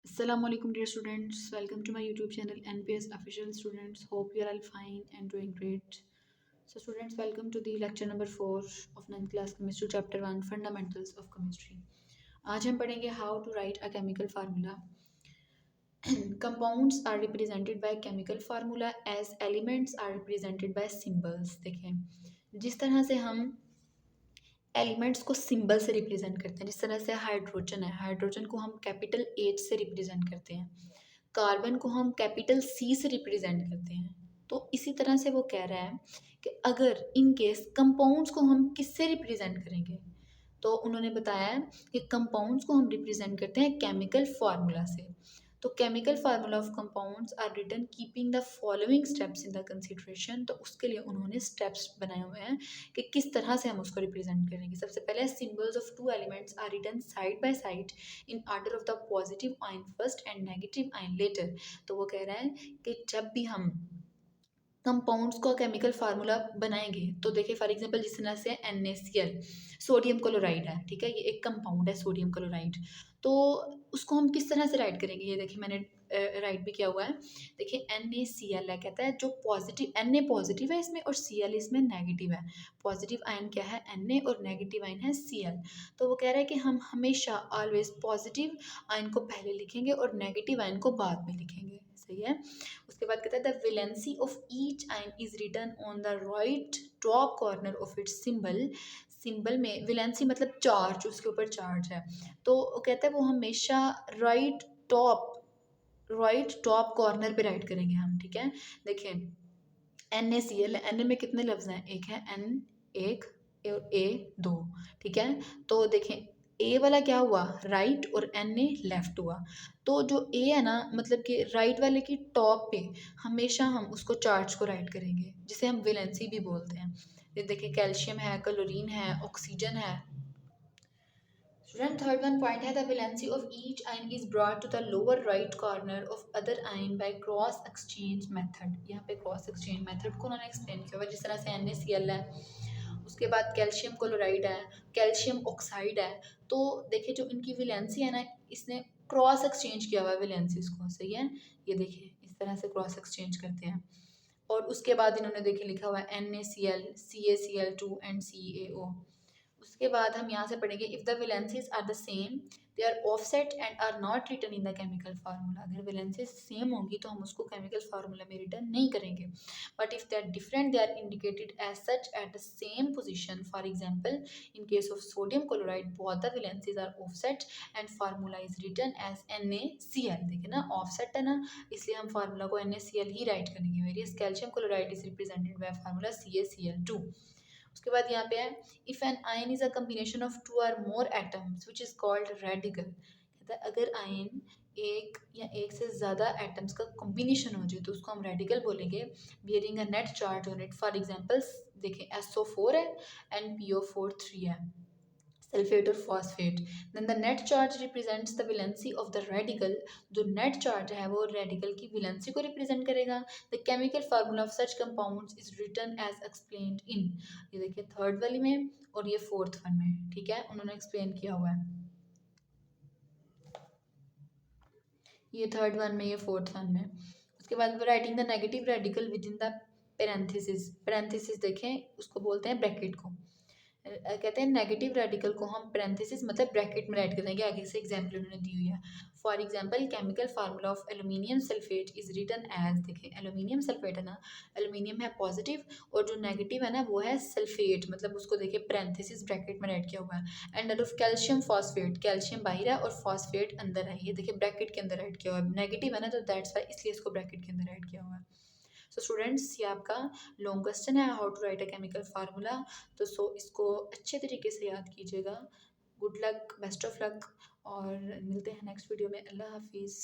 Assalamu alaikum dear students, welcome to my YouTube channel NPS Official Students. Hope you are all fine and doing great. So students, welcome to the lecture number 4 of 9th class chemistry chapter 1 fundamentals of chemistry. आज हम पढ़ेंगे how to write a chemical formula. Compounds are represented by chemical formula as elements are represented by symbols. देखें जिस तरह से हम elements को symbol से रिप्रेजेंट करते हैं, जिस तरह से हाइड्रोजन है, हाइड्रोजन को हम कैपिटल एच से रिप्रेजेंट करते हैं, कार्बन को हम कैपिटल सी से रिप्रेजेंट करते हैं। तो इसी तरह से वो कह रहा है कि अगर इन केस कंपाउंड्स को हम किससे रिप्रेजेंट करेंगे, तो उन्होंने बताया कि कंपाउंड्स को हम रिप्रेजेंट करते हैं केमिकल फार्मूला से। तो chemical formula of compounds are written keeping the following steps in the consideration. तो उसके लिए उन्होंने स्टेप्स बनाए हुए हैं कि किस तरह से हम उसको रिप्रेजेंट करेंगे। सबसे पहले symbols of two elements are written side by side in order of the positive ion first and negative ion later. तो वो कह रहा है कि जब भी हम कंपाउंड्स का केमिकल फार्मूला बनाएंगे तो देखिए फॉर एग्जांपल जिस तरह से NaCl सोडियम क्लोराइड है, ठीक है, ये एक कंपाउंड है सोडियम क्लोराइड। तो उसको हम किस तरह से राइट करेंगे, ये देखिए मैंने राइट भी किया हुआ है। देखिए NaCl है, कहता है जो पॉजिटिव Na पॉजिटिव है इसमें और Cl इसमें नेगेटिव है। पॉजिटिव आयन क्या है Na और नेगेटिव आयन है Cl। तो वो कह रहा है कि हम हमेशा ऑलवेज पॉजिटिव आयन को पहले लिखेंगे और नेगेटिव आयन को बाद में लिखेंगे, सही है। उसके बाद कहता है the valency of each ion is written on the right top corner of its symbol. Symbol में वैलेंसी मतलब चार्ज, उसके ऊपर चार्ज है, तो कहता है वो हमेशा राइट टॉप कॉर्नर पे राइट करेंगे हम, ठीक है। देखिए NaCl, एन में कितने लफ्ज़ हैं, एक है N एक और A दो, ठीक है। तो देखें ए वाला क्या हुआ राइट और Na लेफ्ट हुआ। तो जो ए है ना, मतलब कि राइट वाले की टॉप पे हमेशा हम उसको चार्ज को राइट करेंगे, जिसे हम वैलेंसी भी बोलते हैं। ये देखिए कैल्शियम है, क्लोरीन है, ऑक्सीजन है। स्टूडेंट थर्ड वन पॉइंट है the valency of each ion is brought to the lower right corner of other ion by cross exchange method. यहाँ पे क्रॉस एक्सचेंज मेथड को उन्होंने एक्सप्लेन किया हुआ, जिस तरह से NaCl है, उसके बाद कैल्शियम क्लोराइड है, कैल्शियम ऑक्साइड है। तो देखिए जो इनकी वैलेंसी है ना, इसने क्रॉस एक्सचेंज किया हुआ है वैलेंसीज को, सही है। ये देखिए इस तरह से क्रॉस एक्सचेंज करते हैं। और उसके बाद इन्होंने देखिए लिखा हुआ है NaCl CaCl2 एंड CaO। उसके बाद हम यहाँ से पढ़ेंगे if the valencies are the same they are offset and are not written in the chemical formula. अगर वैलेंसीज सेम होंगी तो हम उसको केमिकल फार्मूला में रिटर्न नहीं करेंगे। But if they are different they are indicated as such at the same position. For example in case of sodium chloride both the valencies are offset and formula is written as NaCl। देखिए ना offset है ना, इसलिए हम formula को NaCl ही write करेंगे। Whereas calcium chloride is represented by formula CaCl2। उसके बाद यहाँ पे है if an ion is a combination of two or more atoms which is called radical. कहता है अगर आयन एक या एक से ज़्यादा एटम्स का कॉम्बिनेशन हो जाए तो उसको हम रेडिकल बोलेंगे, bearing a net charge on it. For example देखें SO4 है एंड PO4 3 है, सल्फेट और phosphate. Then the net charge represents the valency of the radical. जो नेट चार्ज है वो रेडिकल की वैलेंसी को रिप्रेजेंट करेगा। The chemical formula of such compounds is written as explained in. ये देखिए थर्ड वाली में और ये फोर्थ वन में, ठीक है, उन्होंने एक्सप्लेन किया हुआ है। ये थर्ड वन में, ये फोर्थ वन में। उसके बाद writing the negative radical with in the parenthesis. Parenthesis देखें उसको बोलते हैं ब्रैकेट को। कहते हैं नेगेटिव रेडिकल को हम पेरेंथेसिस मतलब ब्रैकेट में राइट करेंगे, आगे से एग्जाम्पल उन्होंने दी हुई है। For example chemical formula of aluminium sulphate is written as. देखिए एल्यूमिनियम सल्फेट है ना, एल्यूमिनियम है पॉजिटिव और जो नेगेटिव है ना वो है सल्फेट, मतलब उसको देखिए पेरेंथेसिस ब्रैकेट में राइट किया हुआ है। And that of calcium phosphate, calcium बाहर है और फॉस्फेट अंदर है, ये देखिए ब्रैकेट के अंदर राइट किया हुआ है। नेगेटिव है ना तो दैट्स वाई इसलिए इसको ब्रैकेट के अंदर राइट किया हुआ है। सो स्टूडेंट्स ये आपका लॉन्ग क्वेश्चन है how to write a chemical formula. तो इसको अच्छे तरीके से याद कीजिएगा। Good luck, best of luck, और मिलते हैं नेक्स्ट वीडियो में। अल्लाह हाफिज़।